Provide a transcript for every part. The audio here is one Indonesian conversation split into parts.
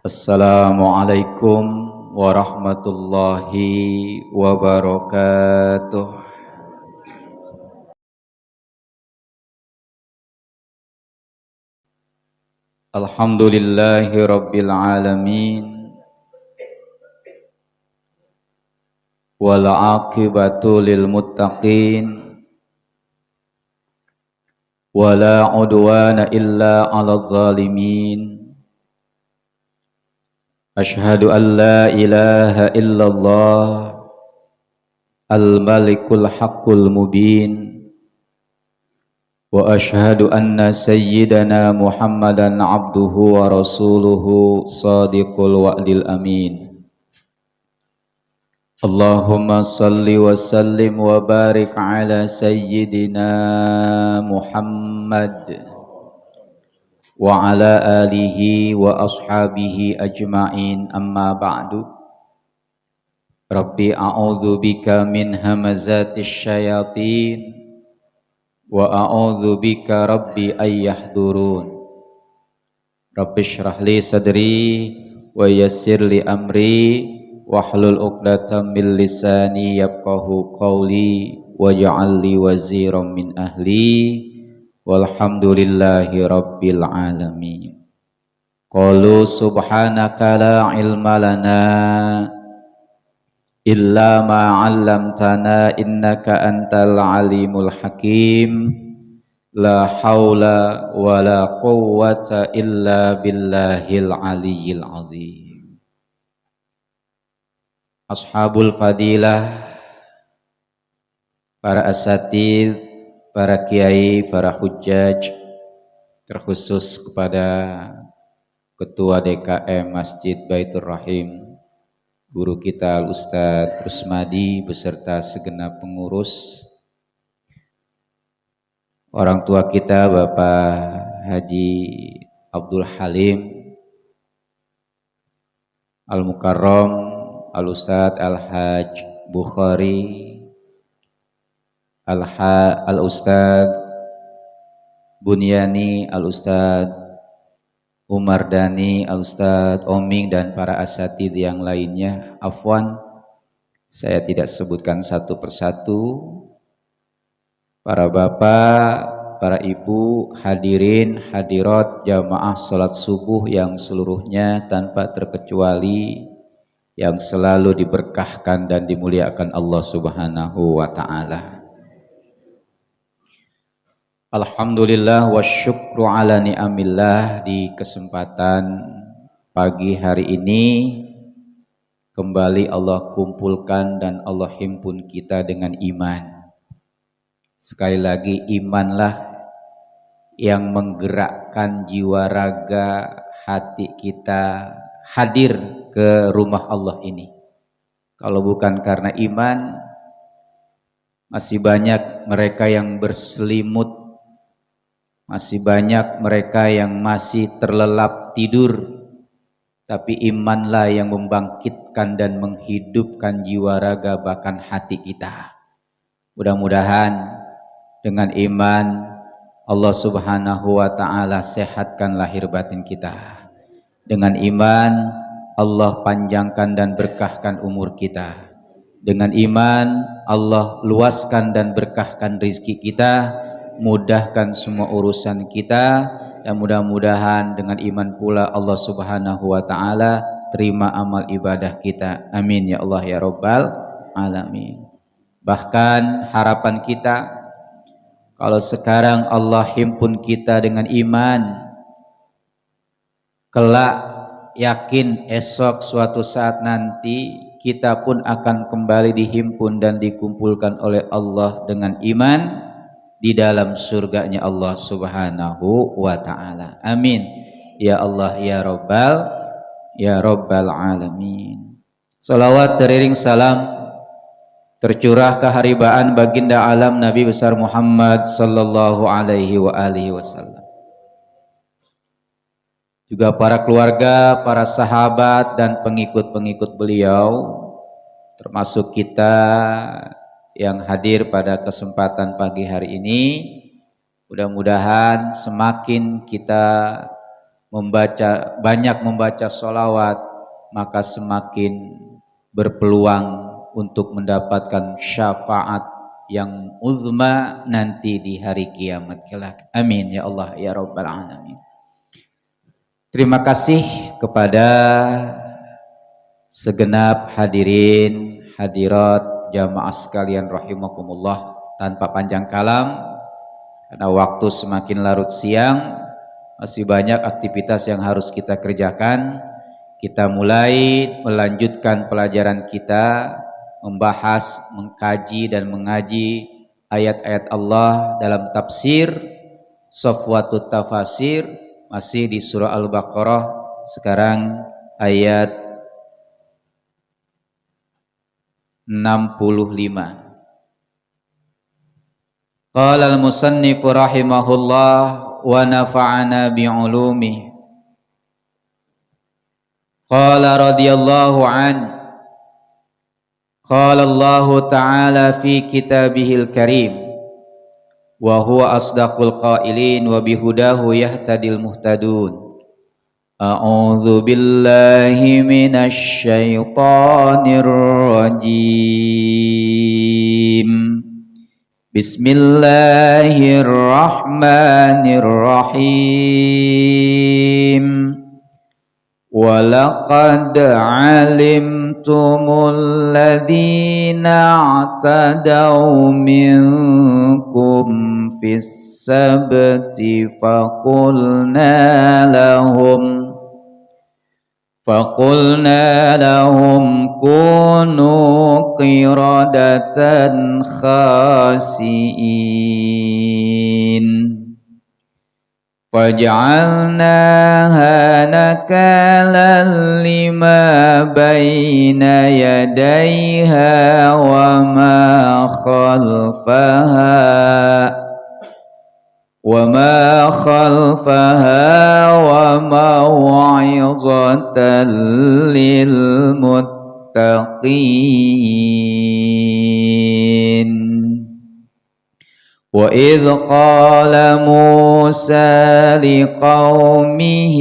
Assalamualaikum warahmatullahi wabarakatuh. Alhamdulillahi rabbil alamin, wal aqibatu lil muttaqin, wala udwana illa 'alal zalimin. Ashhadu an la ilaha illallah al-malikul haqqul mubin, wa ashhadu anna sayyidana Muhammadan abduhu wa rasuluhu sadiqul wa'dil amin. Allahumma salli wa sallim wa barik ala sayyidina Muhammad wa ala alihi wa ashabihi ajma'in, amma ba'du. Rabbi a'udzu bika min hamazatis syayatin wa a'udzu bika rabbi ay yahdurun. Rabbi shrah li sadri wa yassir li amri wahlul 'uqdatam min lisani yafqahu qawli waj'al li waziran min ahli walhamdulillahi rabbil alamin. Qalu subhanaka la ilma lana illa ma 'allamtana innaka antal alimul hakim. La haula wa la quwwata illa billahil aliyyil azim. Ashabul fadilah, para asatidz, para kiai, para hujjaj, terkhusus kepada Ketua DKM Masjid Baitur Rahim, guru kita Al-Ustadz Rusmadi beserta segenap pengurus, orang tua kita Bapak Haji Abdul Halim, Al-Mukarram Al-Ustadz Al-Haj Bukhari, Al-Ustadz Bunyani, Al-Ustadz Umar Dhani, Al-Ustadz Oming, dan para asatidz yang lainnya. Afwan, saya tidak sebutkan satu persatu. Para bapak, para ibu, hadirin, hadirat, jamaah salat subuh yang seluruhnya tanpa terkecuali yang selalu diberkahkan dan dimuliakan Allah Subhanahu wa ta'ala. Alhamdulillah wa syukru ala ni'amillah. Di kesempatan pagi hari ini kembali Allah kumpulkan dan Allah himpun kita dengan iman. Sekali lagi, imanlah yang menggerakkan jiwa raga hati kita hadir ke rumah Allah ini. Kalau bukan karena iman, masih banyak mereka yang berselimut, masih banyak mereka yang masih terlelap tidur, tapi imanlah yang membangkitkan dan menghidupkan jiwa raga bahkan hati kita. Mudah-mudahan dengan iman Allah Subhanahu wa ta'ala sehatkan lahir batin kita. Dengan iman Allah panjangkan dan berkahkan umur kita. Dengan iman Allah luaskan dan berkahkan rizki kita, mudahkan semua urusan kita, dan mudah-mudahan dengan iman pula Allah Subhanahu wa ta'ala terima amal ibadah kita. Amin ya Allah ya Rabbal alamin. Bahkan harapan kita, kalau sekarang Allah himpun kita dengan iman, kelak yakin esok suatu saat nanti kita pun akan kembali dihimpun dan dikumpulkan oleh Allah dengan iman di dalam surganya Allah Subhanahu wa ta'ala. Amin ya Allah ya Rabbal alamin. Salawat teriring salam tercurah keharibaan baginda alam Nabi besar Muhammad sallallahu alaihi wasallam, juga para keluarga, para sahabat dan pengikut-pengikut beliau, termasuk kita yang hadir pada kesempatan pagi hari ini. Mudah-mudahan semakin kita banyak membaca sholawat, maka semakin berpeluang untuk mendapatkan syafaat yang uzma nanti di hari kiamat kelak. Amin ya Allah ya Rabbal Alamin. Terima kasih kepada segenap hadirin hadirat jamaah sekalian rahimakumullah. Tanpa panjang kalam, karena waktu semakin larut siang, masih banyak aktivitas yang harus kita kerjakan. Kita mulai melanjutkan pelajaran kita, membahas, mengkaji dan mengaji ayat-ayat Allah dalam tafsir Safwatut Tafasir, masih di surah Al-Baqarah. Sekarang ayat 65. Qala al-musannif rahimahullah wa nafa'ana bi'ulumih. Qala radhiyallahu an. Qala Allah ta'ala fi kitabihil karim wa huwa asdaqul qailin wa bihudahu yahtadil muhtadun. A'udzu billahi minasy syaithanir rajim. Bismillahirrahmanirrahim. Walaqad alimtumul ladzina i'tadaw minkum fis sabti فقلنا لهم كونوا قردة خاسئين فجعلناها نكالا لما بين يديها وما خلفها وموعظة للمتقين. وإذ قال موسى لقومه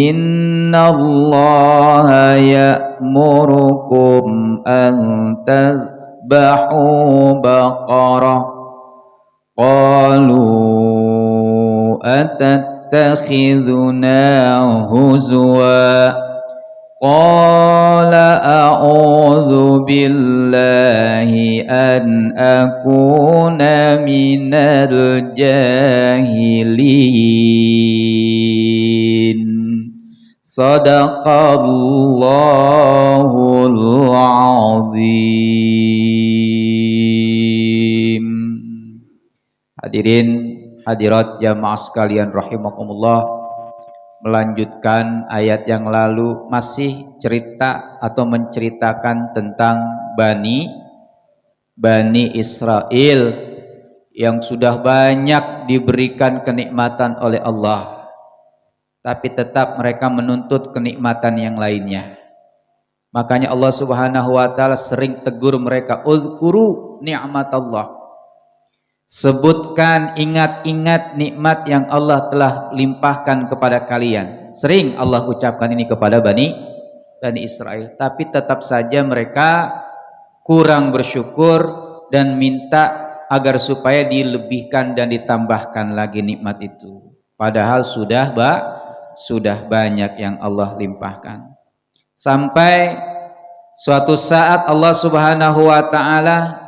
إن الله يأمركم أن تذبحوا بقرة قالوا أتتخذنا هزوا قال أعوذ بالله أن أكون من الجاهلين. صدق الله العظيم. Hadirin hadirat jamaah sekalian rahimakumullah, melanjutkan ayat yang lalu, masih cerita atau menceritakan tentang Bani Israel yang sudah banyak diberikan kenikmatan oleh Allah, tapi tetap mereka menuntut kenikmatan yang lainnya. Makanya Allah Subhanahu wa taala sering tegur mereka, uzkuru ni'matallah. Sebutkan, ingat-ingat nikmat yang Allah telah limpahkan kepada kalian. Sering Allah ucapkan ini kepada Bani Israel, tapi tetap saja mereka kurang bersyukur dan minta agar supaya dilebihkan dan ditambahkan lagi nikmat itu. Padahal sudah banyak yang Allah limpahkan. Sampai suatu saat Allah Subhanahu wa taala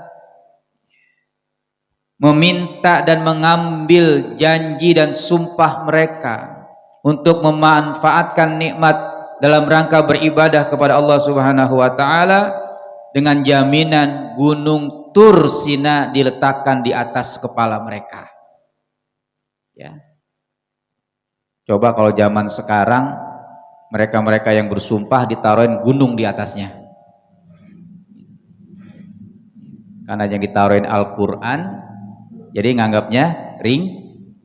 meminta dan mengambil janji dan sumpah mereka untuk memanfaatkan nikmat dalam rangka beribadah kepada Allah Subhanahu wa taala, dengan jaminan gunung Tur Sina diletakkan di atas kepala mereka. Ya. Coba kalau zaman sekarang mereka-mereka yang bersumpah ditaruhin gunung di atasnya. Karena yang ditaruhin Al-Qur'an, jadi nganggapnya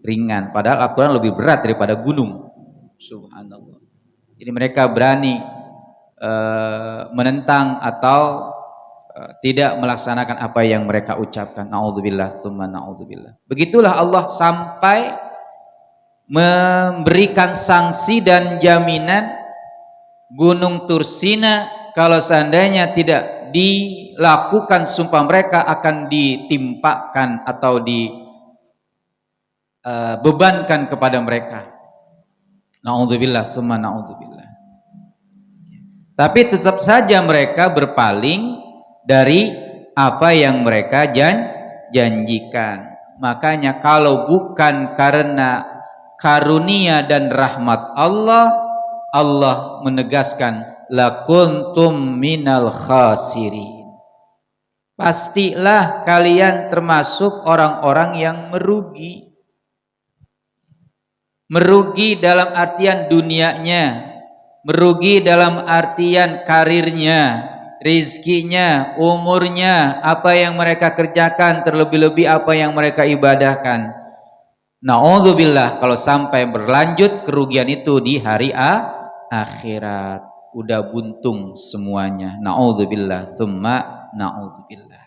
ringan, padahal Al-Quran lebih berat daripada gunung. Subhanallah. Jadi mereka berani menentang atau tidak melaksanakan apa yang mereka ucapkan. Na'udzubillah, summa na'udzubillah. Begitulah Allah sampai memberikan sanksi dan jaminan Gunung Tursina kalau seandainya tidak dilakukan sumpah mereka akan ditimpakan atau dibebankan kepada mereka. Na'udzubillah summa na'udzubillah. Tapi tetap saja mereka berpaling dari apa yang mereka janjikan. Makanya kalau bukan karena karunia dan rahmat Allah, Allah menegaskan lakuntum minal khasirin. Pastilah kalian termasuk orang-orang yang merugi. Merugi dalam artian dunianya, merugi dalam artian karirnya, rizkinya, umurnya, apa yang mereka kerjakan, terlebih-lebih apa yang mereka ibadahkan. Na'udzubillah kalau sampai berlanjut kerugian itu di hari akhirat, udah buntung semuanya. Na'udzubillah summa na'udzubillah.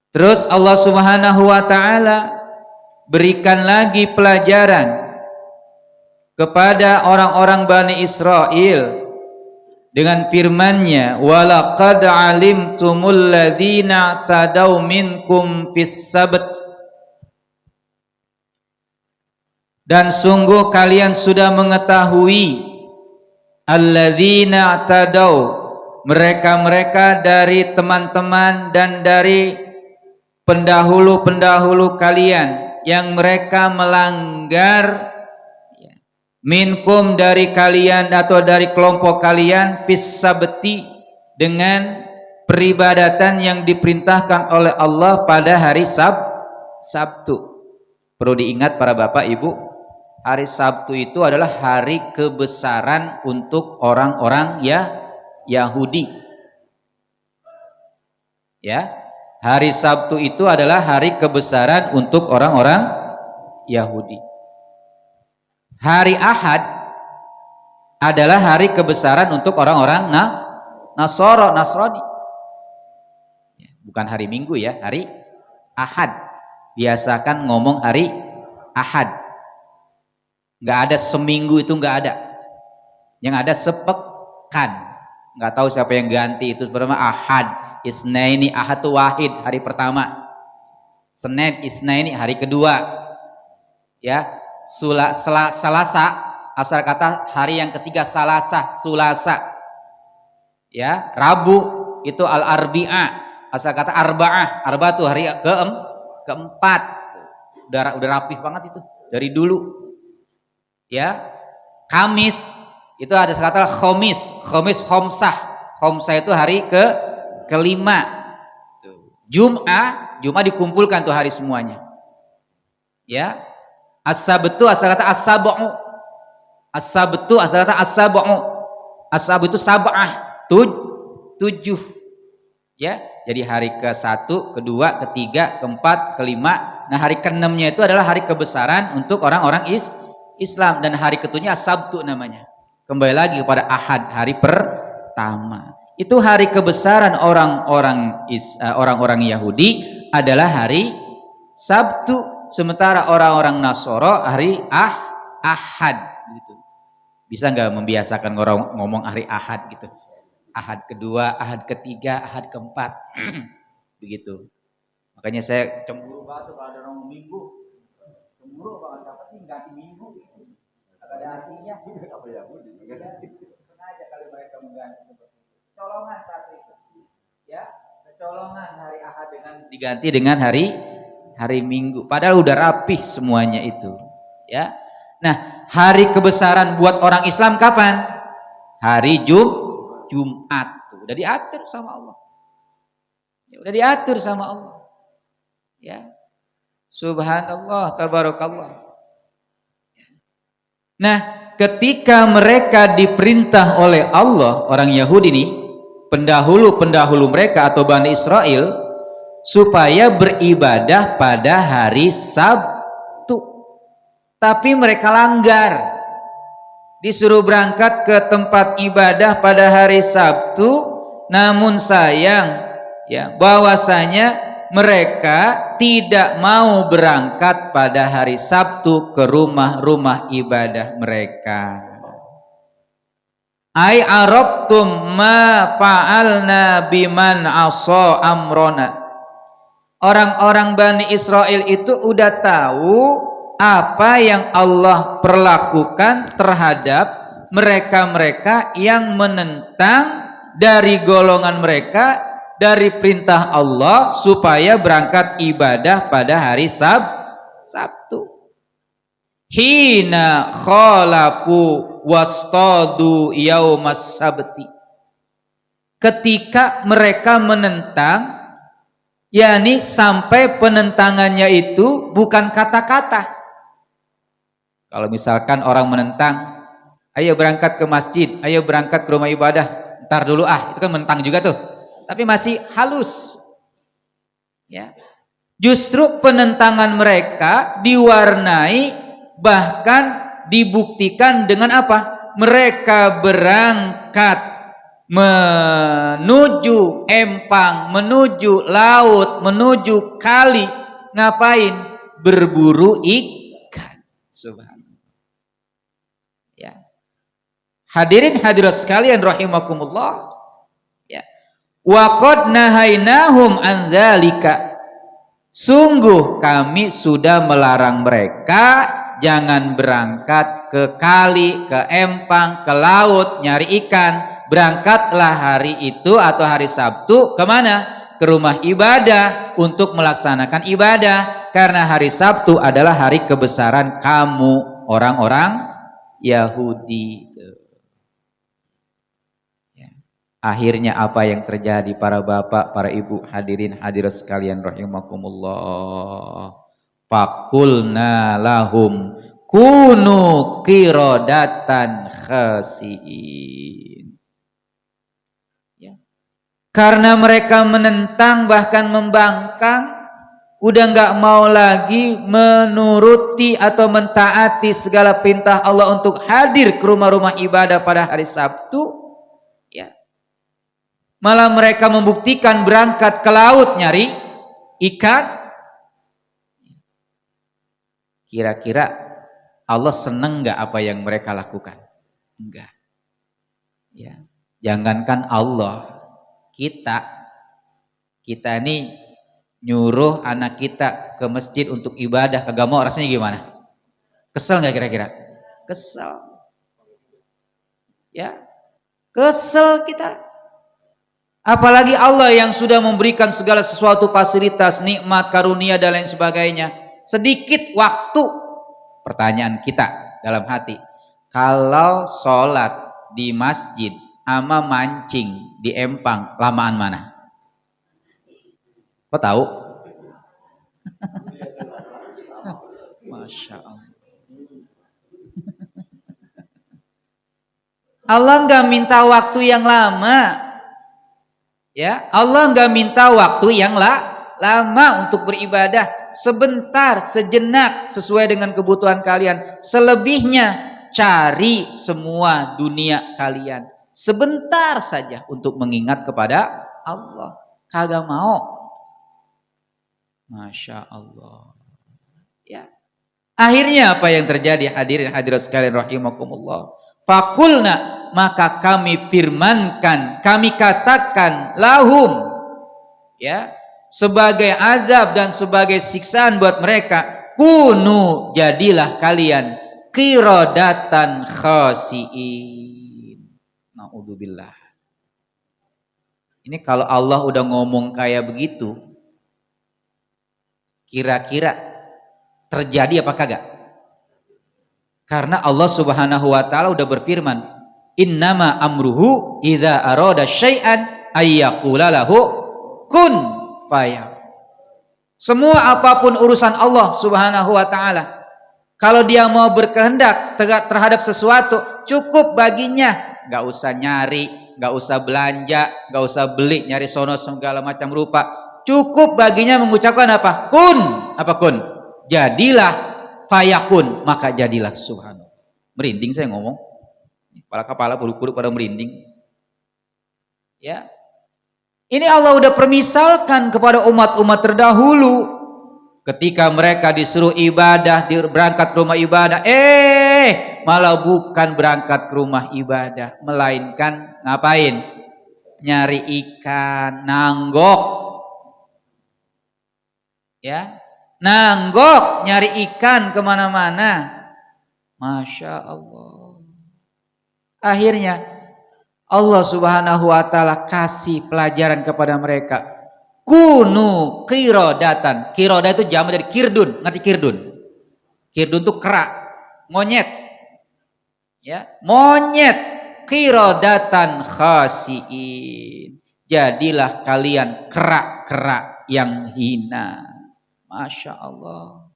Terus Allah Subhanahu wa taala berikan lagi pelajaran kepada orang-orang Bani Israel dengan firman-Nya, walaqad alimtumul ladzina tadaw minkum fis sabt, dan sungguh kalian sudah mengetahui alladzina tadaw, mereka-mereka dari teman-teman dan dari pendahulu-pendahulu kalian yang mereka melanggar minkum dari kalian atau dari kelompok kalian fis sabti, dengan peribadatan yang diperintahkan oleh Allah pada hari Sabtu. Perlu diingat para bapak ibu, hari Sabtu itu adalah hari kebesaran untuk orang-orang Yahudi. Ya, hari Sabtu itu adalah hari kebesaran untuk orang-orang Yahudi. Hari Ahad adalah hari kebesaran untuk orang-orang Nasrani. Bukan hari Minggu ya, hari Ahad. Biasakan ngomong hari Ahad. Nggak ada seminggu, itu nggak ada. Yang ada sepekan. Nggak tahu siapa yang ganti itu. Pertama Ahad, Isnaini, Ahad itu wahid, hari pertama. Senin, Isnaini, hari kedua. Ya, Selasa, asal kata hari yang ketiga Sulasa. Ya, Rabu itu Al-Arbi'ah, asal kata Arba'ah. Arba itu hari keempat. Udah rapih banget itu dari dulu. Ya, Kamis itu ada kata Khomis, Khomsah. Khomsah itu hari kelima. Jum'ah dikumpulkan tuh hari semuanya. Ya. As-sabtu asal kata as-sab'u. As-sabtu asal kata as-sab'u. As-sab'u itu sab'ah, 7. Ya, jadi hari ke-1, kedua, ketiga, keempat, kelima. Nah, hari ke-6-nya itu adalah hari kebesaran untuk orang-orang Islam, dan hari ke-7-nya as-sabtu namanya. Kembali lagi kepada Ahad, hari pertama. Itu hari kebesaran orang-orang Yahudi adalah hari Sabtu. Sementara orang-orang Nasoro hari Ahad gitu. Bisa nggak membiasakan ngomong hari Ahad gitu? Ahad kedua, Ahad ketiga, Ahad keempat. Begitu. Makanya saya cemburu banget kalau ada orang Minggu. Cemburu banget, apa sih ganti Minggu gitu. Ada artinya. Apa ya, Bu? Sengaja kali mereka mengganti seperti itu. Colongan saat itu. Ya, kecolongan hari Ahad diganti dengan hari Minggu, padahal udah rapih semuanya itu, ya. Nah, hari kebesaran buat orang Islam kapan? Hari Jumat, tuh udah diatur sama Allah. Ya, udah diatur sama Allah. Ya. Subhanallah, tabarakallah. Nah, ketika mereka diperintah oleh Allah, orang Yahudi ini, pendahulu-pendahulu mereka atau Bani Israel, supaya beribadah pada hari Sabtu, tapi mereka langgar. Disuruh berangkat ke tempat ibadah pada hari Sabtu, namun sayang ya, bahwasanya mereka tidak mau berangkat pada hari Sabtu ke rumah-rumah ibadah mereka. Ai arabtum ma fa'alna biman asa amrona. Orang-orang Bani Israel itu udah tahu apa yang Allah perlakukan terhadap mereka-mereka yang menentang dari golongan mereka dari perintah Allah supaya berangkat ibadah pada hari Sabtu. Hina khalafu wastadu yaumas sabti. Ketika mereka menentang, yakni sampai penentangannya itu bukan kata-kata. Kalau misalkan orang menentang, ayo berangkat ke masjid, ayo berangkat ke rumah ibadah, ntar dulu itu kan menentang juga tuh. Tapi masih halus. Ya. Justru penentangan mereka diwarnai bahkan dibuktikan dengan apa? Mereka berangkat menuju empang, menuju laut, menuju kali. Ngapain? Berburu ikan. Subhanallah. Ya. Hadirin hadirat sekalian rahimakumullah. Ya. Wa qad nahainahum an dzalika. Sungguh kami sudah melarang mereka jangan berangkat ke kali, ke empang, ke laut nyari ikan. Berangkatlah hari itu atau hari Sabtu kemana? Ke rumah ibadah untuk melaksanakan ibadah. Karena hari Sabtu adalah hari kebesaran kamu orang-orang Yahudi. Akhirnya apa yang terjadi para bapak, para ibu, hadirin hadirat sekalian rahimakumullah. Faqulna lahum kunu qiradatan khasiin. Ya. Karena mereka menentang bahkan membangkang, udah nggak mau lagi menuruti atau mentaati segala perintah Allah untuk hadir ke rumah-rumah ibadah pada hari Sabtu. Malah mereka membuktikan berangkat ke laut nyari ikan. Kira-kira Allah seneng nggak apa yang mereka lakukan? Enggak. Ya, jangankan Allah, kita ini nyuruh anak kita ke masjid untuk ibadah, kagak mau, rasanya gimana? Kesel nggak kira-kira? Kesel. Ya, kesel kita. Apalagi Allah yang sudah memberikan segala sesuatu fasilitas, nikmat, karunia dan lain sebagainya. Sedikit waktu. Pertanyaan kita dalam hati. Kalau sholat di masjid ama mancing di empang, lamaan mana? Kok tahu? Masya Allah. Allah nggak minta waktu yang lama. Ya, Allah nggak minta waktu yang lama untuk beribadah. Sebentar, sejenak, sesuai dengan kebutuhan kalian. Selebihnya cari semua dunia kalian. Sebentar saja untuk mengingat kepada Allah. Kagak mau. Masya Allah. Ya. Akhirnya apa yang terjadi, hadirin hadirat sekalian rahimakumullah? Fakulna, maka kami firmankan, kami katakan lahum, ya, sebagai azab dan sebagai siksaan buat mereka, kunu, jadilah kalian qiradatan khasiin. Naudzubillah. Ini kalau Allah udah ngomong kayak begitu, kira-kira terjadi apa kagak? Karena Allah Subhanahu wa taala udah berfirman, innama amruhu idza arada syai'an ayyaqula lahu kun fayakun. Semua apapun urusan Allah Subhanahu wa taala, kalau dia mau berkehendak terhadap sesuatu, cukup baginya, enggak usah nyari, enggak usah belanja, enggak usah beli nyari sono segala macam rupa. Cukup baginya mengucapkan apa? Kun, apa kun? Jadilah, fayakun, maka jadilah. Subhanallah. Merinding saya ngomong. Kepala bulu-bulu pada merinding. Ya. Ini Allah udah permisalkan kepada umat-umat terdahulu. Ketika mereka disuruh ibadah, berangkat ke rumah ibadah, malah bukan berangkat ke rumah ibadah, melainkan ngapain? Nyari ikan, nanggok. Ya, nanggok, nyari ikan kemana-mana. Masya Allah. Akhirnya Allah Subhanahu wa ta'ala kasih pelajaran kepada mereka. Kunu qiradatan. Qiradah itu jamak dari kirdun. Ngerti kirdun? Kirdun itu kera, monyet. Ya, monyet. Qiradatan khasiin. Jadilah kalian kera-kera yang hina. Masya Allah.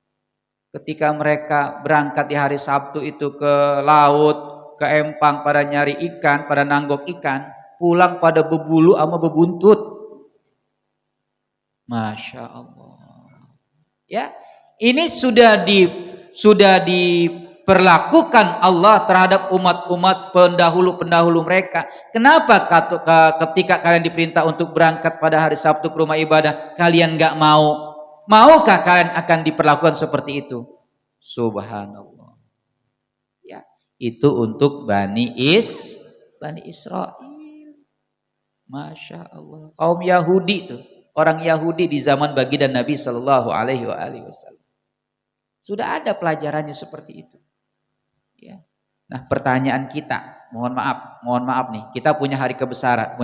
Ketika mereka berangkat di hari Sabtu itu ke laut, ke empang pada nyari ikan, pada nanggok ikan, pulang pada bebulu sama bebuntut. Masya Allah. Ya, ini sudah diperlakukan Allah terhadap umat-umat pendahulu mereka. Kenapa ketika kalian diperintah untuk berangkat pada hari Sabtu ke rumah ibadah, kalian nggak mau? Maukah kalian akan diperlakukan seperti itu? Subhanallah. Ya, itu untuk Bani Israel. Masya Allah. Kaum Yahudi tuh. Orang Yahudi di zaman baginda Nabi Sallallahu Alaihi Wasallam. Sudah ada pelajarannya seperti itu. Ya. Nah, pertanyaan kita, mohon maaf nih, kita punya hari kebesaran,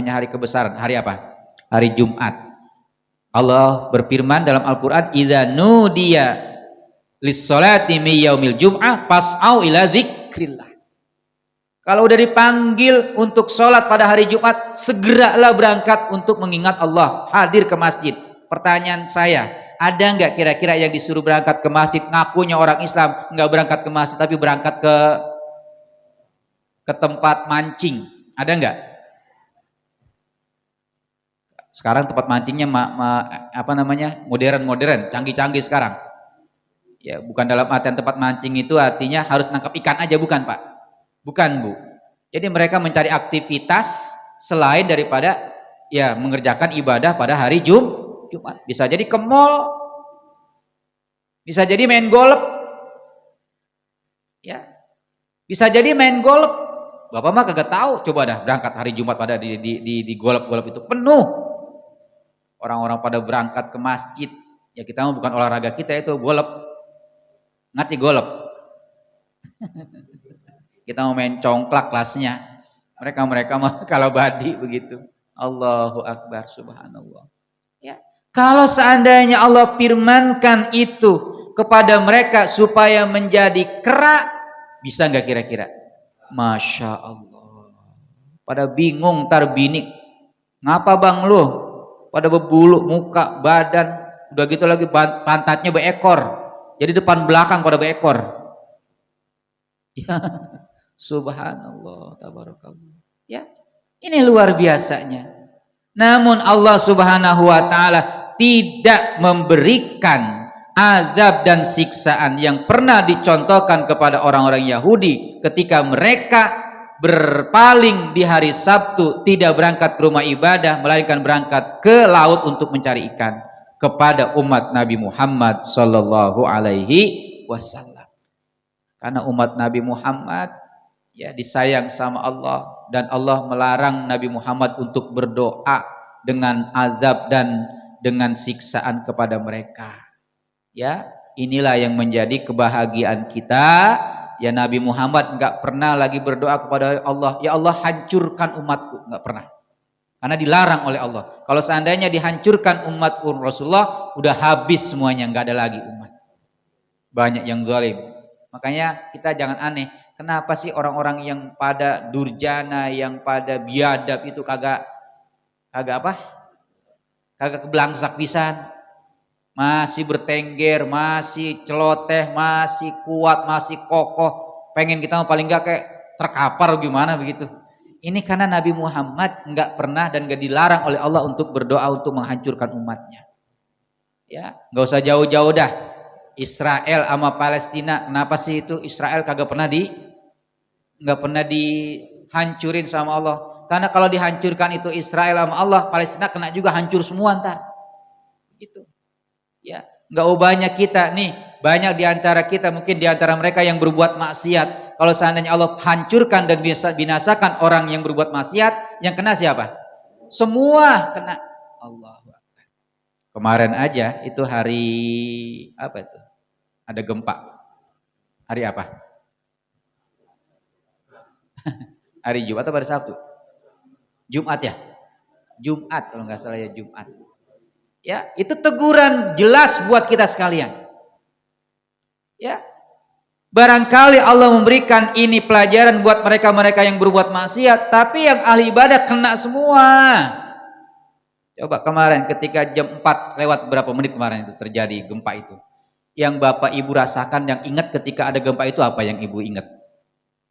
hari apa? Hari Jumat. Allah berfirman dalam Al-Quran, "Idza nudiya lis-sholati min yaumil jum'ah fas'au ila dzikrillah." Kalau udah dipanggil untuk sholat pada hari Jumat, segeralah berangkat untuk mengingat Allah, hadir ke masjid. Pertanyaan saya, ada nggak kira-kira yang disuruh berangkat ke masjid, ngakunya orang Islam, nggak berangkat ke masjid tapi berangkat ke tempat mancing? Ada nggak? Sekarang tempat mancingnya modern, canggih-canggih sekarang. Ya, bukan dalam artian tempat mancing itu artinya harus nangkap ikan aja, bukan Pak. Bukan Bu. Jadi mereka mencari aktivitas selain daripada ya mengerjakan ibadah pada hari Jumat. Bisa jadi ke mall, bisa jadi main golf, ya, bisa jadi main golf. Bapak mah kagak tahu. Coba dah berangkat hari Jumat pada di golf itu penuh. Orang-orang pada berangkat ke masjid. Ya kita mah bukan olahraga kita itu golf. Ngerti golf? Kita mau main congklak kelasnya. Mereka mah kalau badi begitu. Allahu Akbar, subhanallah. Ya. Kalau seandainya Allah firmankan itu kepada mereka supaya menjadi kera, bisa nggak kira-kira? Masya Allah. Pada bingung bini. Ngapa bang lu? Pada berbulu muka, badan, udah gitu lagi pantatnya berekor. Jadi depan belakang pada berekor. Ya. Subhanallah, tabarakallah. Ya, ini luar biasanya. Namun Allah Subhanahu wa ta'ala tidak memberikan azab dan siksaan yang pernah dicontohkan kepada orang-orang Yahudi ketika mereka berpaling di hari Sabtu, tidak berangkat ke rumah ibadah, melainkan berangkat ke laut untuk mencari ikan, kepada umat Nabi Muhammad sallallahu alaihi wasallam. Karena umat Nabi Muhammad ya disayang sama Allah, dan Allah melarang Nabi Muhammad untuk berdoa dengan azab dan dengan siksaan kepada mereka. Ya, inilah yang menjadi kebahagiaan kita. Ya, Nabi Muhammad enggak pernah lagi berdoa kepada Allah, ya Allah hancurkan umatku, enggak pernah. Karena dilarang oleh Allah. Kalau seandainya dihancurkan umat Rasulullah, udah habis semuanya, enggak ada lagi umat. Banyak yang zalim. Makanya kita jangan aneh. Kenapa sih orang-orang yang pada durjana, yang pada biadab itu kagak keblangsak pisan, masih bertengger, masih celoteh, masih kuat, masih kokoh, pengen kita paling enggak kayak terkapar gimana begitu. Ini karena Nabi Muhammad enggak pernah dan enggak dilarang oleh Allah untuk berdoa untuk menghancurkan umatnya. Ya, enggak usah jauh-jauh dah. Israel sama Palestina, kenapa sih itu Israel enggak pernah dihancurin sama Allah? Karena kalau dihancurkan itu Israel sama Allah, Palestina kena juga hancur semua ntar. Gitu. Ya, enggak ubahnya kita nih, banyak di antara kita, mungkin di antara mereka yang berbuat maksiat. Kalau seandainya Allah hancurkan dan binasakan orang yang berbuat maksiat, yang kena siapa? Semua kena. Allahu Akbar. Kemarin aja itu hari apa itu? Ada gempa. Hari apa? Hari Jumat atau hari Sabtu? Jumat ya? Jumat kalau nggak salah ya, Jumat. Ya, itu teguran jelas buat kita sekalian. Ya. Barangkali Allah memberikan ini pelajaran buat mereka-mereka yang berbuat maksiat, tapi yang ahli ibadah kena semua. Coba kemarin ketika jam 4 lewat berapa menit kemarin itu terjadi gempa itu. Yang Bapak Ibu rasakan, yang ingat ketika ada gempa itu apa yang Ibu ingat?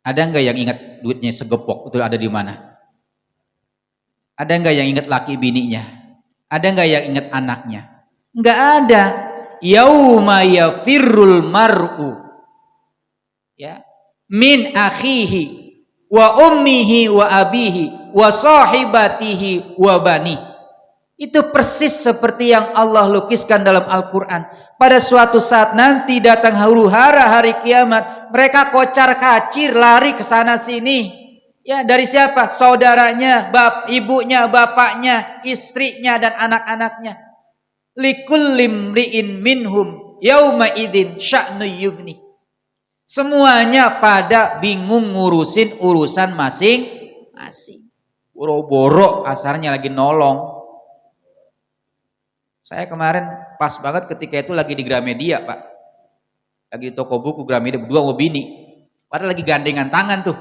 Ada enggak yang ingat duitnya segepok itu ada di mana? Ada enggak yang ingat laki bininya? Ada enggak yang ingat anaknya? Enggak ada. Yauma yafirrul mar'u ya min akhihi wa ummihi wa abihi wa sahibatihi wa bani. Itu persis seperti yang Allah lukiskan dalam Al-Quran. Pada suatu saat nanti datang huru-hara hari kiamat, mereka kocar kacir lari ke sana sini. Ya, dari siapa? Saudaranya, ibunya, bapaknya, istrinya dan anak-anaknya. Likullim ri'in minhum yauma idzin sya'nu yughni. Semuanya pada bingung ngurusin urusan masing-masing. Boro-boro asarnya lagi nolong. Saya kemarin pas banget ketika itu lagi di Gramedia, Pak. Lagi di toko buku Gramedia, berdua sama bini. Padahal lagi gandengan tangan tuh.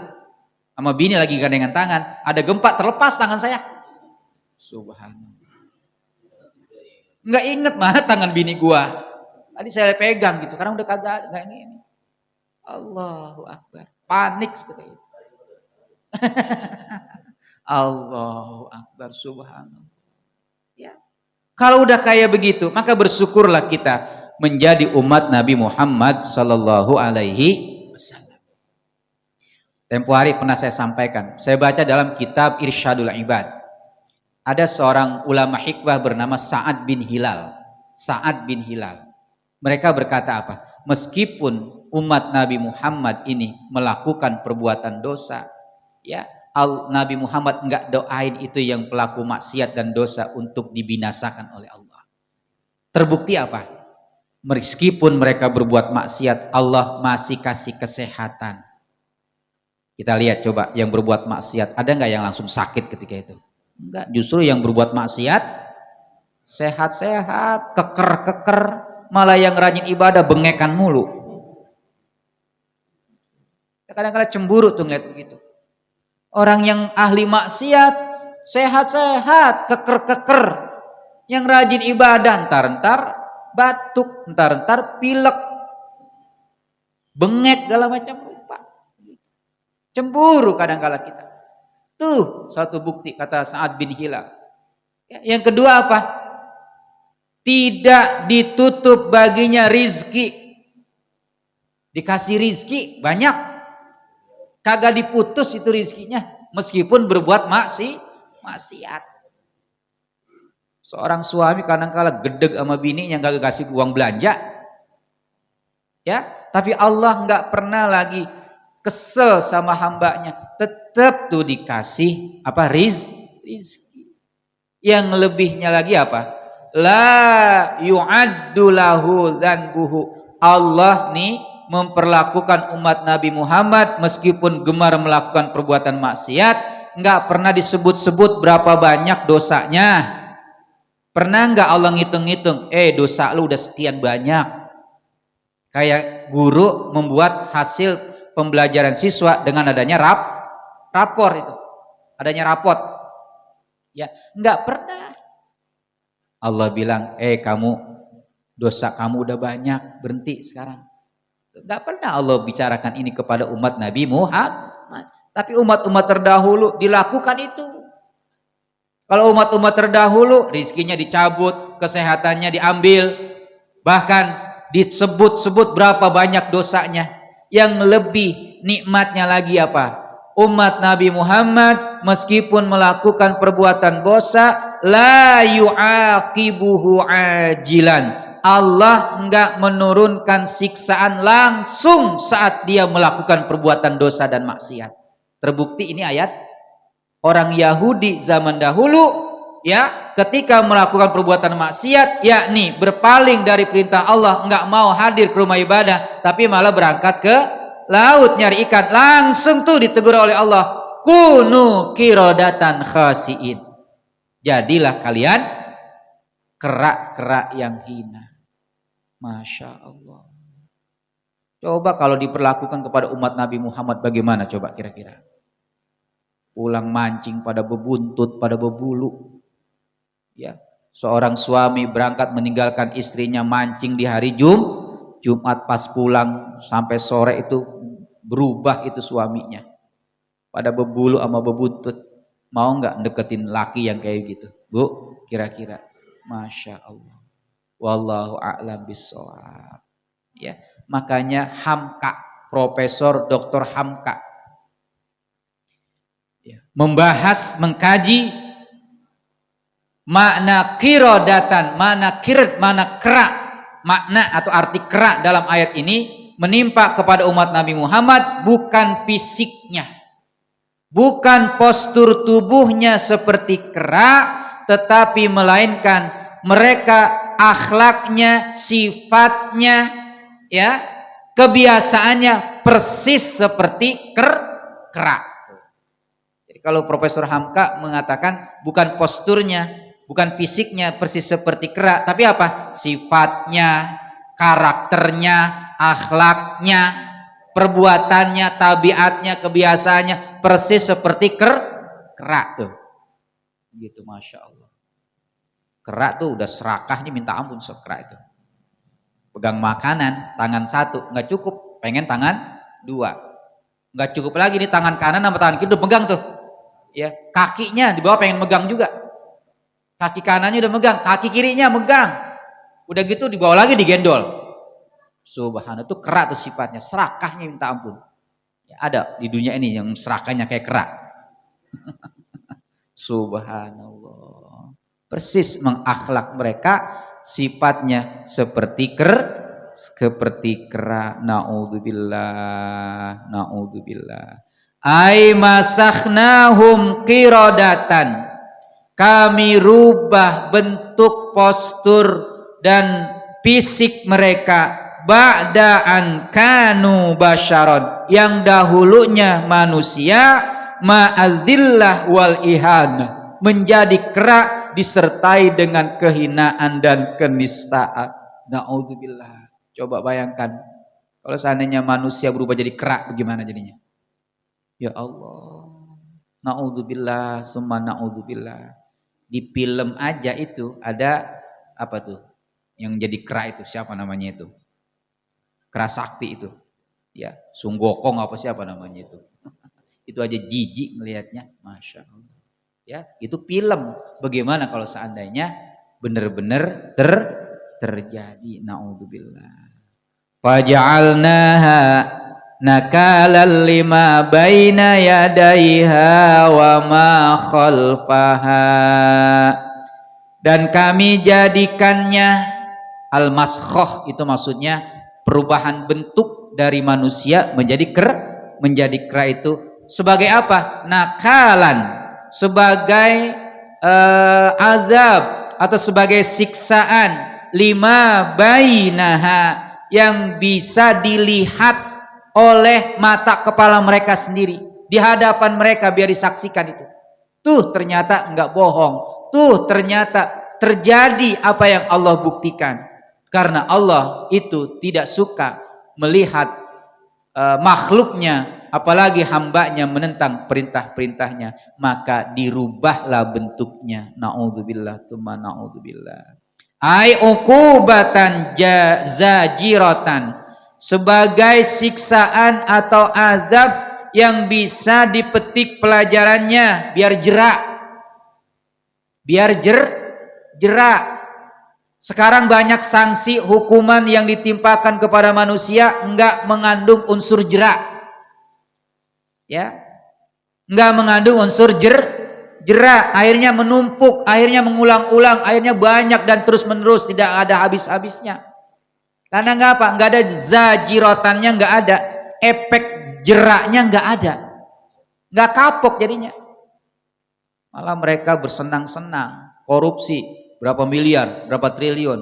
Sama bini lagi gandengan tangan. Ada gempa, terlepas tangan saya. Subhanallah. Nggak inget mana tangan bini gua. Tadi saya pegang gitu, karena udah kagak nggak ini. Allahu Akbar. Panik seperti itu. Allahu Akbar, subhanallah. Ya. Kalau udah kayak begitu, maka bersyukurlah kita menjadi umat Nabi Muhammad sallallahu alaihi wasallam. Tempo hari pernah saya sampaikan, saya baca dalam kitab Irsyadul Ibad. Ada seorang ulama hikmah bernama Sa'ad bin Hilal. Sa'ad bin Hilal. Mereka berkata apa? Meskipun umat Nabi Muhammad ini melakukan perbuatan dosa, ya, Nabi Muhammad enggak doain itu yang pelaku maksiat dan dosa untuk dibinasakan oleh Allah. Terbukti apa? Meskipun mereka berbuat maksiat, Allah masih kasih kesehatan. Kita lihat coba yang berbuat maksiat, ada enggak yang langsung sakit ketika itu? Enggak, justru yang berbuat maksiat sehat-sehat, keker-keker, malah yang rajin ibadah bengekan mulu. Kadang-kadang cemburu tuh ngeliat begitu. Orang yang ahli maksiat sehat-sehat, keker-keker, yang rajin ibadah entar-entar batuk, entar-entar pilek, bengek segala macam rupa. Cemburu kadang-kala kita. Tuh satu bukti kata Sa'ad bin Hilal. Yang kedua apa? Tidak ditutup baginya rizki. Dikasih rizki banyak. Kagak diputus itu rizkinya. Meskipun berbuat maksiat. Seorang suami kadang-kala gedeg sama bininya gak kasih uang belanja. Ya, tapi Allah gak pernah lagi kesel sama hambanya. Tetap tuh dikasih apa? Rizki. Yang lebihnya lagi apa? La yu'addu lahu dzanbuhu. Allah nih memperlakukan umat Nabi Muhammad meskipun gemar melakukan perbuatan maksiat, nggak pernah disebut-sebut berapa banyak dosanya. Pernah nggak Allah ngitung-ngitung, dosa lu udah sekian banyak. Kayak guru membuat hasil pembelajaran siswa dengan adanya rapor itu, adanya rapot. Ya, nggak pernah. Allah bilang, kamu dosa kamu udah banyak, berhenti sekarang. Gak pernah Allah bicarakan ini kepada umat Nabi Muhammad. Tapi umat-umat terdahulu dilakukan itu. Kalau umat-umat terdahulu rizkinya dicabut, kesehatannya diambil, bahkan disebut-sebut berapa banyak dosanya. Yang lebih nikmatnya lagi apa? umat Nabi Muhammad meskipun melakukan perbuatan dosa la yu'aqibuhu ajilan. Allah enggak menurunkan siksaan langsung saat dia melakukan perbuatan dosa dan maksiat. Terbukti ini ayat orang Yahudi zaman dahulu ya, ketika melakukan perbuatan maksiat yakni berpaling dari perintah Allah, enggak mau hadir ke rumah ibadah tapi malah berangkat ke laut nyari ikan, langsung tuh ditegur oleh Allah, kunu qiradatan khasiin, jadilah kalian kerak-kerak yang hina. Masya Allah. Coba kalau diperlakukan kepada umat Nabi Muhammad bagaimana coba kira-kira? Pulang mancing pada bebuntut, pada bebulu. Ya, seorang suami berangkat meninggalkan istrinya mancing di hari Jumat, pas pulang sampai sore itu berubah itu suaminya. Pada bebulu sama bebuntut. Mau nggak deketin laki yang kayak gitu? Bu, kira-kira. Masya Allah. Wallahu a'lam bishawab. Ya, makanya Hamka, Profesor Dr. Hamka ya, membahas, mengkaji makna qiradatan, mana kerak, makna atau arti kerak dalam ayat ini menimpa kepada umat Nabi Muhammad bukan fisiknya, bukan postur tubuhnya seperti kerak, tetapi melainkan mereka akhlaknya, sifatnya, ya, kebiasaannya persis seperti kerak. Jadi kalau Profesor Hamka mengatakan bukan posturnya, bukan fisiknya persis seperti kerak, tapi apa? Sifatnya, karakternya, akhlaknya, perbuatannya, tabiatnya, kebiasaannya persis seperti kerak tuh. Gitu, Masya Allah. Kerak tuh udah serakahnya minta ampun kerak itu. Pegang makanan tangan satu nggak cukup, pengen tangan dua. Nggak cukup lagi nih tangan kanan sama tangan kiri udah pegang tuh. Ya, kakinya di bawah pengen megang juga. Kaki kanannya udah megang, kaki kirinya megang. Udah gitu di bawah lagi digendol. Subhanallah, itu kerak tuh sifatnya, serakahnya minta ampun. Ya, ada di dunia ini yang serakahnya kayak kerak. Subhanallah. Persis mengakhlak mereka, sifatnya seperti kerak. Naudzubillah, naudzubillah. Ai masakhnahum qiradatan, kami rubah bentuk, postur dan fisik mereka ba'daan kanu basyaron, yang dahulunya manusia, ma'adzillah wal ihana, menjadi kerak disertai dengan kehinaan dan kenistaan. Naudzubillah. Coba bayangkan kalau seandainya manusia berubah jadi kerak, bagaimana jadinya? Ya Allah. Naudzubillah, summa naudzubillah. Di film aja itu ada apa tuh? Yang jadi kerak itu siapa namanya itu? Kerak sakti itu. Ya, Sunggokong apa siapa namanya itu? Itu aja jijik melihatnya. Masya Allah. Ya, itu film. Bagaimana kalau seandainya benar-benar terjadi? Naudzubillah. Faja'alnaha nakalan lima baina yadaiha wa ma khalfaha, dan kami jadikannya al-maskhah, itu maksudnya perubahan bentuk dari manusia menjadi kerak itu sebagai apa? Nakalan, sebagai azab atau sebagai siksaan, lima bainaha, yang bisa dilihat oleh mata kepala mereka sendiri di hadapan mereka, biar disaksikan itu. Tuh ternyata enggak bohong, tuh ternyata terjadi apa yang Allah buktikan. Karena Allah itu tidak suka melihat makhluknya, apalagi hambanya menentang perintah-perintahnya, maka dirubahlah bentuknya. Naudzubillah, summa naudzubillah. Ai uqubatan zajiratan, sebagai siksaan atau azab yang bisa dipetik pelajarannya, biar jerak. Sekarang banyak sanksi hukuman yang ditimpakan kepada manusia enggak mengandung unsur jerak. Ya. nggak mengandung unsur jerak, airnya menumpuk, airnya mengulang-ulang, airnya banyak dan terus menerus, tidak ada habis-habisnya. Karena nggak apa? Nggak ada zajirotannya, nggak ada efek jeraknya, nggak ada, nggak kapok jadinya. Malah mereka bersenang-senang, korupsi berapa miliar, berapa triliun,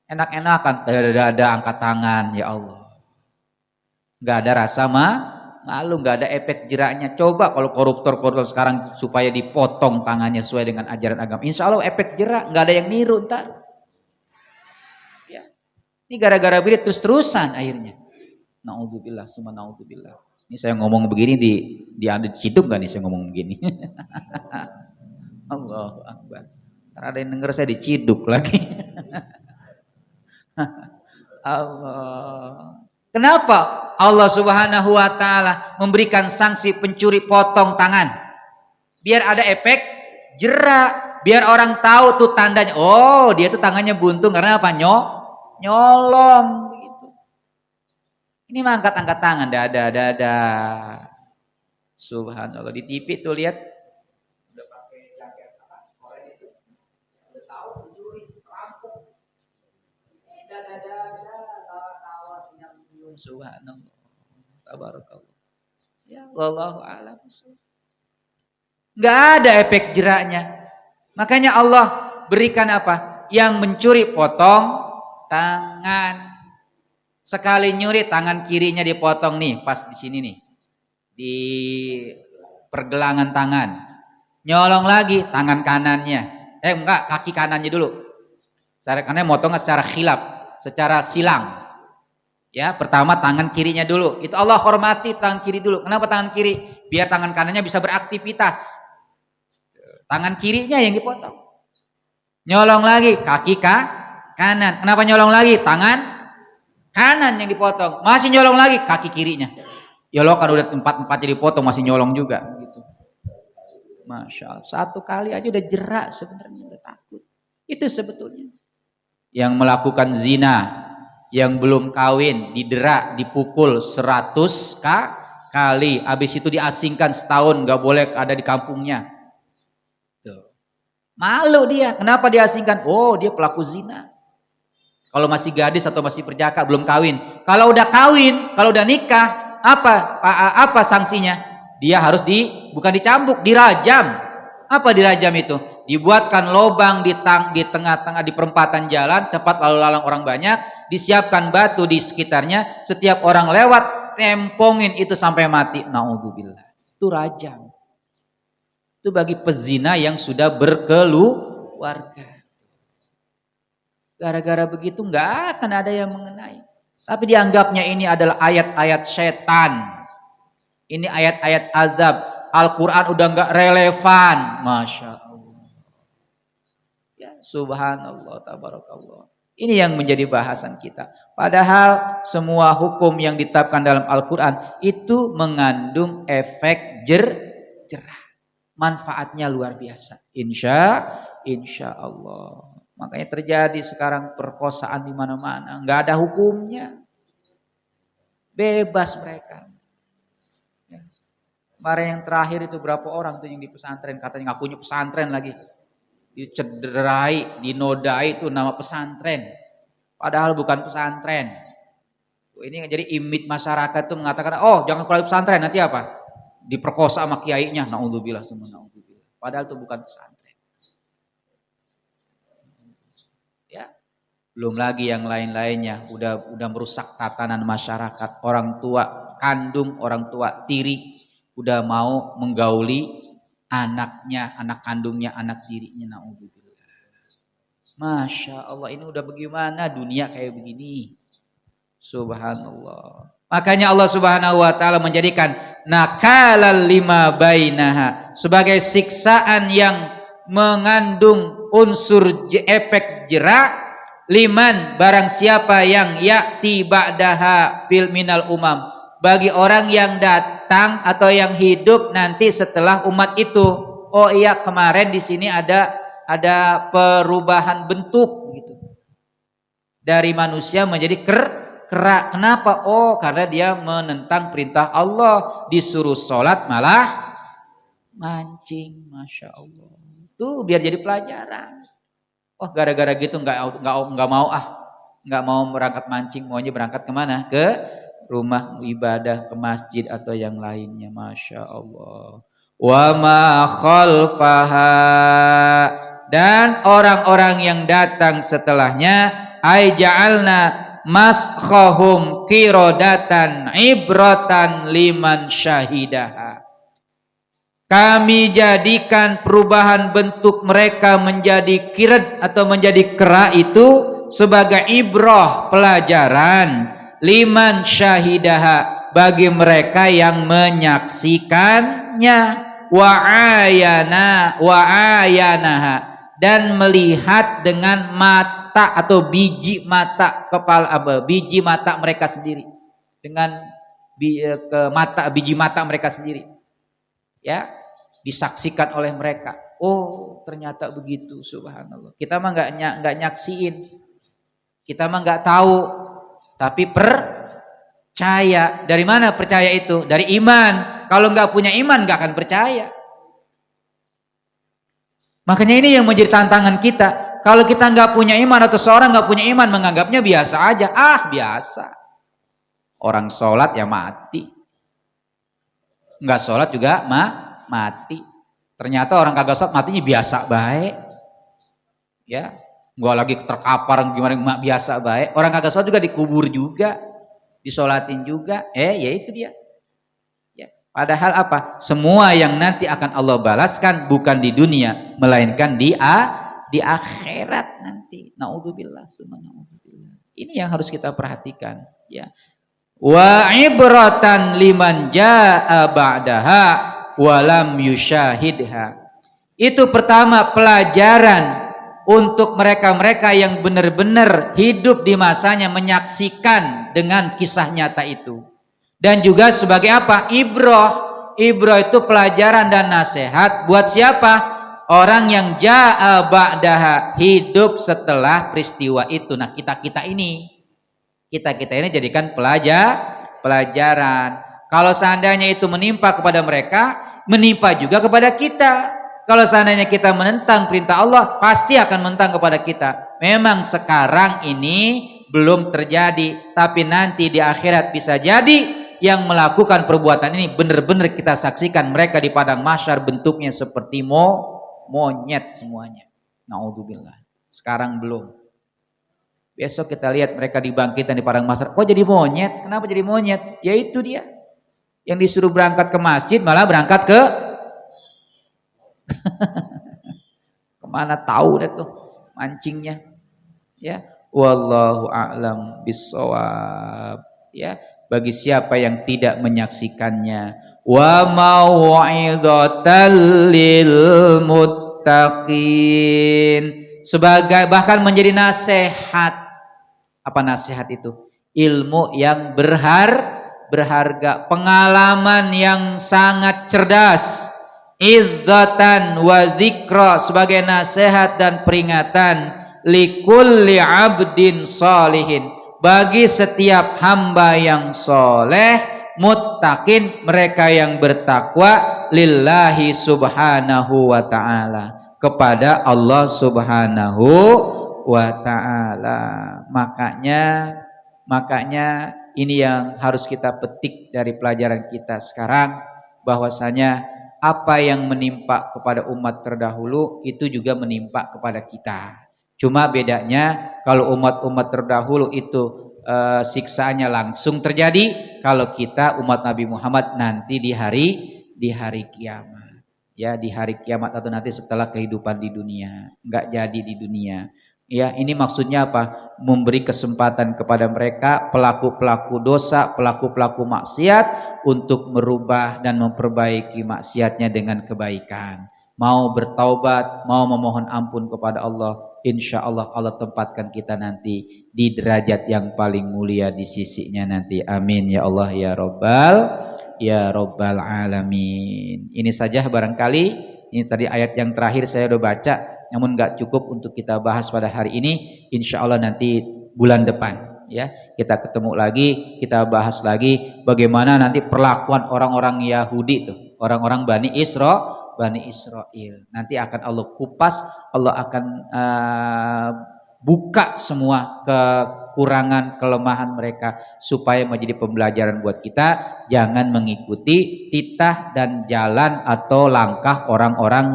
enak-enakan, ada angkat tangan, ya Allah. Nggak ada rasa malu, nggak ada efek jeraknya. Coba kalau koruptor sekarang supaya dipotong tangannya sesuai dengan ajaran agama, insya Allah efek jerak, nggak ada yang niru ntar. Ya. Ini gara-gara birit terus-terusan akhirnya. Naudzubillah, summa naudzubillah. Ini saya ngomong begini ada diciduk nggak nih saya ngomong begini? Allahu Akbar. Karena ada yang denger saya diciduk lagi. Allah. Kenapa Allah Subhanahu wa taala memberikan sanksi pencuri potong tangan? Biar ada efek jerak, biar orang tahu tuh tandanya. Oh, dia tuh tangannya buntung karena apa? Nyolong begitu. Ini mah angkat tangan, dada. Subhanallah, di TV tuh lihat udah pakai jaket apa? Orang itu udah tahu pencuri, rampok. Dada, tawa-tawa, senyum-senyum. Subhanallah. Tabarakallah. Ya, wallahu a'lam. Enggak ada efek jeraknya. Makanya Allah berikan apa? Yang mencuri potong tangan. Sekali nyuri tangan kirinya dipotong nih, pas di sini nih. Di pergelangan tangan. Nyolong lagi tangan kanannya. Enggak, kaki kanannya dulu. Karena motongnya secara khilaf, secara silang. Ya, pertama tangan kirinya dulu. Itu Allah hormati tangan kiri dulu. Kenapa tangan kiri? Biar tangan kanannya bisa beraktivitas. Tangan kirinya yang dipotong. Nyolong lagi kaki kanan. Kenapa nyolong lagi? Tangan kanan yang dipotong. Masih nyolong lagi kaki kirinya. Ya lo kan udah tempat-tempatnya dipotong masih nyolong juga gitu. Masya Allah. Satu kali aja udah jerak sebenarnya, udah takut. Itu sebetulnya. Yang melakukan zina, yang belum kawin, didera, dipukul 100 kali. Habis itu diasingkan setahun, gak boleh ada di kampungnya. Tuh. Malu dia. Kenapa diasingkan? Oh, dia pelaku zina. Kalau masih gadis atau masih perjaka belum kawin. Kalau udah kawin, kalau udah nikah, apa sanksinya? Dia harus bukan dicambuk, dirajam. Apa dirajam itu? Dibuatkan lubang di tengah-tengah di perempatan jalan, tempat lalu lalang orang banyak, disiapkan batu di sekitarnya, setiap orang lewat tempongin itu sampai mati. Naudzubillah. Itu rajam. Itu bagi pezina yang sudah berkeluarga. Gara-gara begitu nggak akan ada yang mengenai. Tapi dianggapnya ini adalah ayat-ayat setan. Ini ayat-ayat azab. Al-Quran udah nggak relevan. Masya Allah. Ya, subhanallah, tabarakallah. Ini yang menjadi bahasan kita. Padahal semua hukum yang ditetapkan dalam Al-Quran itu mengandung efek jerah. Manfaatnya luar biasa. Insya Allah. Makanya terjadi sekarang perkosaan di mana-mana, nggak ada hukumnya, bebas mereka. Ya. Kemarin yang terakhir itu berapa orang tuh yang di pesantren, katanya ngakunya pesantren lagi, dicederai, dinodai itu nama pesantren, padahal bukan pesantren. Ini jadi image masyarakat tuh mengatakan, oh jangan keluar pesantren, nanti apa? Diperkosa sama kiainya, naudzubillah, padahal itu bukan pesantren. Belum lagi yang lain-lainnya, udah merusak tatanan masyarakat. Orang tua kandung, orang tua tiri udah mau menggauli anaknya, anak kandungnya, anak tirinya. Naudzubillah. Masya Allah, ini udah bagaimana dunia kayak begini. Subhanallah. Makanya Allah Subhanahu wa taala menjadikan nakalal lima bainaha sebagai siksaan yang mengandung unsur efek jerak. Liman barang siapa yang ya'ti ba'daha fil minal umam, bagi orang yang datang atau yang hidup nanti setelah umat itu. Oh iya, kemarin di sini ada perubahan bentuk gitu. Dari manusia menjadi Kenapa? Oh, karena dia menentang perintah Allah, disuruh sholat malah mancing, masya Allah. Tuh biar jadi pelajaran. Oh gara-gara gitu nggak mau berangkat mancing, maunya berangkat kemana? Ke rumah ibadah, ke masjid atau yang lainnya, masya Allah. Wa ma khalfaha, dan orang-orang yang datang setelahnya, ai ja'alna maskhahum qiradatan ibratan liman syahidaha. Kami jadikan perubahan bentuk mereka menjadi kirat atau menjadi kera itu sebagai ibrah, pelajaran, liman syahidaha, bagi mereka yang menyaksikannya, wa ayanaha, dan melihat dengan mata atau biji mata biji mata mereka sendiri, dengan biji mata mereka sendiri, ya, disaksikan oleh mereka. Oh ternyata begitu, subhanallah. Kita mah nggak nyaksiin, kita mah nggak tahu, tapi percaya. Dari mana percaya itu? Dari iman. Kalau nggak punya iman nggak akan percaya. Makanya ini yang menjadi tantangan kita. Kalau kita nggak punya iman atau seorang nggak punya iman, menganggapnya biasa aja. Biasa. Orang sholat ya mati, nggak sholat juga mati. Ternyata orang kagak sholat matinya biasa baik, ya. Gua lagi terkapar gimana biasa baik. Orang kagak sholat juga dikubur juga, disolatin juga. Ya itu dia. Ya. Padahal apa? Semua yang nanti akan Allah balaskan bukan di dunia, melainkan di akhirat nanti. Naudzubillah, subhanallah. Ini yang harus kita perhatikan, ya. Wa ibratan liman jaa ba'daha walam yusyahidha. Itu pertama, pelajaran untuk mereka-mereka yang benar-benar hidup di masanya, menyaksikan dengan kisah nyata itu. Dan juga sebagai apa? Ibrah itu pelajaran dan nasihat buat siapa? Orang yang jaa ba'daha, hidup setelah peristiwa itu. Nah kita ini jadikan pelajaran. Kalau seandainya itu menimpa kepada mereka, menimpa juga kepada kita. Kalau seandainya kita menentang perintah Allah, pasti akan menentang kepada kita. Memang sekarang ini belum terjadi, tapi nanti di akhirat bisa jadi yang melakukan perbuatan ini benar-benar kita saksikan mereka di padang mahsyar bentuknya seperti monyet semuanya. Naudzubillah. Sekarang belum. Besok kita lihat mereka dibangkitkan di padang mahsyar. Kok jadi monyet? Kenapa jadi monyet? Ya itu dia. Yang disuruh berangkat ke masjid malah berangkat ke kemana tahu deh tuh mancingnya. Ya, wallahu a'lam bissawab. Ya, bagi siapa yang tidak menyaksikannya, wa mau'izatal lil muttaqin, sebagai bahkan menjadi nasihat. Apa nasihat itu? Ilmu yang berharga, pengalaman yang sangat cerdas, izzatan wa dzikra, sebagai nasihat dan peringatan, likulli abdin salihin, bagi setiap hamba yang soleh, muttaqin, mereka yang bertakwa, lillahi subhanahu wa ta'ala, kepada Allah subhanahu wa ta'ala. Makanya ini yang harus kita petik dari pelajaran kita sekarang, bahwasanya apa yang menimpa kepada umat terdahulu itu juga menimpa kepada kita. Cuma bedanya kalau umat-umat terdahulu itu siksaannya langsung terjadi, kalau kita umat Nabi Muhammad nanti di hari kiamat. Ya, di hari kiamat atau nanti setelah kehidupan di dunia, enggak jadi di dunia. Ya, ini maksudnya apa? Memberi kesempatan kepada mereka, pelaku-pelaku dosa, pelaku-pelaku maksiat, untuk merubah dan memperbaiki maksiatnya dengan kebaikan. Mau bertaubat, mau memohon ampun kepada Allah, insya Allah Allah tempatkan kita nanti di derajat yang paling mulia di sisinya nanti. Amin ya Allah ya Rabbal alamin. Ini saja barangkali, ini tadi ayat yang terakhir saya udah baca, namun nggak cukup untuk kita bahas pada hari ini. Insya Allah nanti bulan depan ya kita ketemu lagi, kita bahas lagi bagaimana nanti perlakuan orang-orang Yahudi itu, orang-orang Bani Bani Israel. Nanti akan Allah kupas, Allah akan buka semua kekurangan, kelemahan mereka supaya menjadi pembelajaran buat kita. Jangan mengikuti titah dan jalan atau langkah orang-orang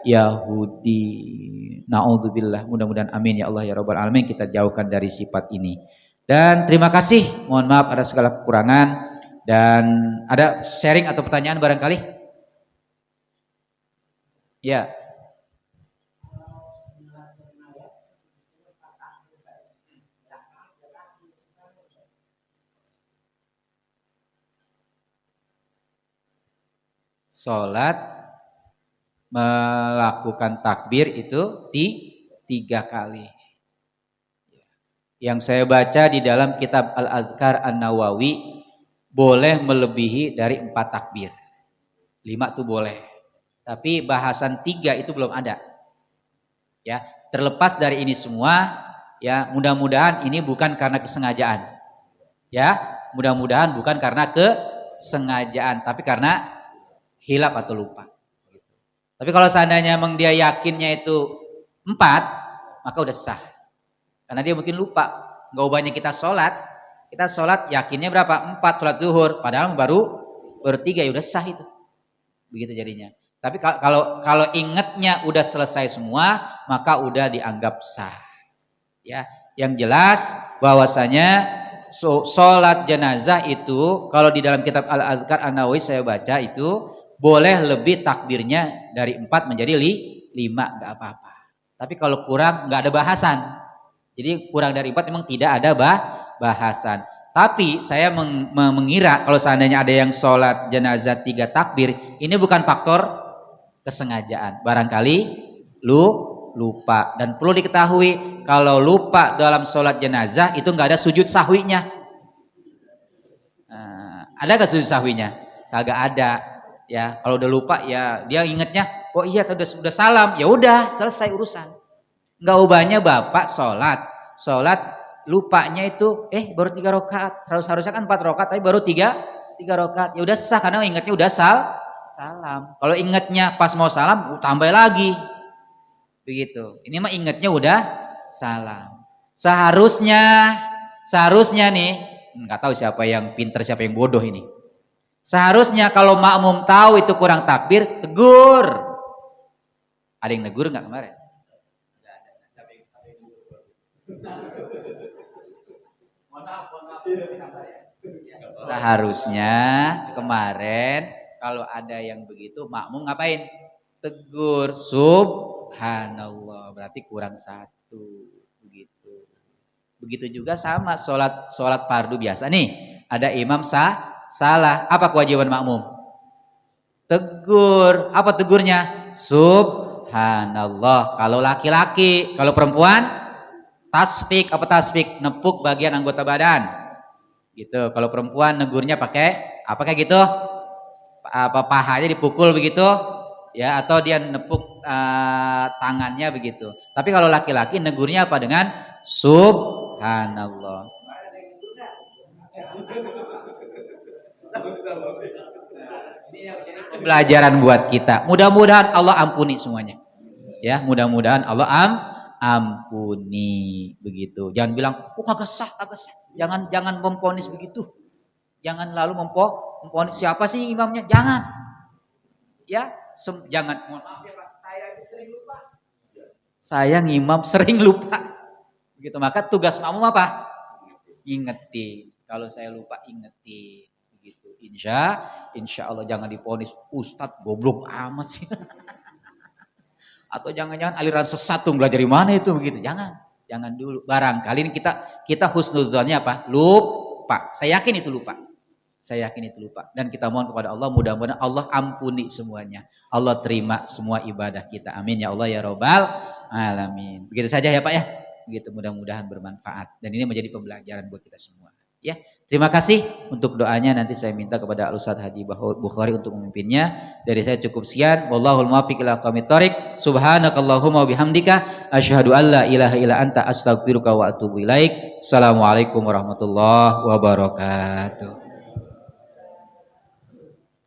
Yahudi. Na'udzubillah, mudah-mudahan amin ya Allah ya Rabbal Alamin, kita jauhkan dari sifat ini. Dan terima kasih, mohon maaf ada segala kekurangan. Dan ada sharing atau pertanyaan barangkali? Ya. Sholat melakukan takbir itu 3 kali. Yang saya baca di dalam kitab Al-Adhkar An-Nawawi, boleh melebihi dari 4 takbir. 5 tuh boleh. Tapi bahasan 3 itu belum ada. Ya, terlepas dari ini semua, ya mudah-mudahan ini bukan karena kesengajaan. Ya, mudah-mudahan bukan karena kesengajaan, tapi karena hilap atau lupa. Tapi kalau seandainya memang dia yakinnya itu 4, maka udah sah. Karena dia mungkin lupa. Enggak ubahnya kita sholat yakinnya berapa? 4 sholat zuhur, padahal baru 3, ya udah sah itu. Begitu jadinya. Tapi kalau ingatnya udah selesai semua, maka udah dianggap sah. Ya, yang jelas bahwasanya sholat jenazah itu kalau di dalam kitab Al-Adhkar An-Nawawi saya baca itu boleh lebih takbirnya dari 4 menjadi 5, enggak apa-apa. Tapi kalau kurang enggak ada bahasan. Jadi kurang dari 4 memang tidak ada bahasan. Tapi saya mengira kalau seandainya ada yang sholat jenazah 3 takbir, ini bukan faktor kesengajaan. Barangkali lupa. Dan perlu diketahui kalau lupa dalam sholat jenazah itu enggak ada sujud sahwinya. Ada enggak sujud sahwinya? Kagak ada. Ya, kalau udah lupa ya dia ingatnya, oh iya udah salam, ya udah selesai urusan. Enggak ubahnya Bapak sholat lupanya itu baru 3 rakaat, harusnya kan 4 rakaat tapi baru 3 rakaat. Ya udah sah karena ingatnya udah salam. Kalau ingatnya pas mau salam tambah lagi. Begitu. Ini mah ingatnya udah salam. Seharusnya nih, enggak tahu siapa yang pintar siapa yang bodoh ini. Seharusnya kalau makmum tahu itu kurang takbir, tegur. Ada yang negur nggak kemarin? Seharusnya kemarin kalau ada yang begitu makmum ngapain? Tegur, subhanallah, berarti kurang 1. Begitu juga sama sholat fardu biasa nih, ada imam salah, apa kewajiban makmum? Tegur. Apa tegurnya? Subhanallah kalau laki-laki. Kalau perempuan tasfik. Apa tasfik? Nepuk bagian anggota badan gitu. Kalau perempuan negurnya pakai apa kayak gitu? Apa pahanya dipukul begitu ya, atau dia nepuk tangannya begitu. Tapi kalau laki-laki negurnya apa? Dengan subhanallah. Pelajaran buat kita. Mudah-mudahan Allah ampuni semuanya. Ya, mudah-mudahan Allah ampuni begitu. Jangan bilang, kagak sah. Jangan memvonis begitu. Jangan lalu memvonis siapa sih imamnya? Jangan. Ya, jangan. Mohon maaf ya Pak, saya sering lupa. Saya ngimam sering lupa. Begitu, maka tugas makmum apa? Ingetin. Kalau saya lupa ingetin. Begitu. Insya Allah jangan divonis Ustadz goblok amat sih. Atau jangan-jangan aliran sesat tuh belajar di mana itu begitu. Jangan dulu. Barangkali kita husnudzonnya apa? Lupa. Saya yakin itu lupa. Dan kita mohon kepada Allah, mudah-mudahan Allah ampuni semuanya. Allah terima semua ibadah kita. Amin ya Allah ya Rabbal Alamin. Begitu saja ya Pak ya. Begitu, mudah-mudahan bermanfaat. Dan ini menjadi pembelajaran buat kita semua. Ya, terima kasih untuk doanya. Nanti saya minta kepada Al-Ustadz Haji Bukhari untuk memimpinnya. Dari saya cukup sekian. Wallahul muwaffiq ila aqwamit thoriq. Subhanakallahumma wa bihamdika asyhadu an la ilaha illa anta astaghfiruka wa atubu ilaik. Assalamualaikum warahmatullahi wabarakatuh.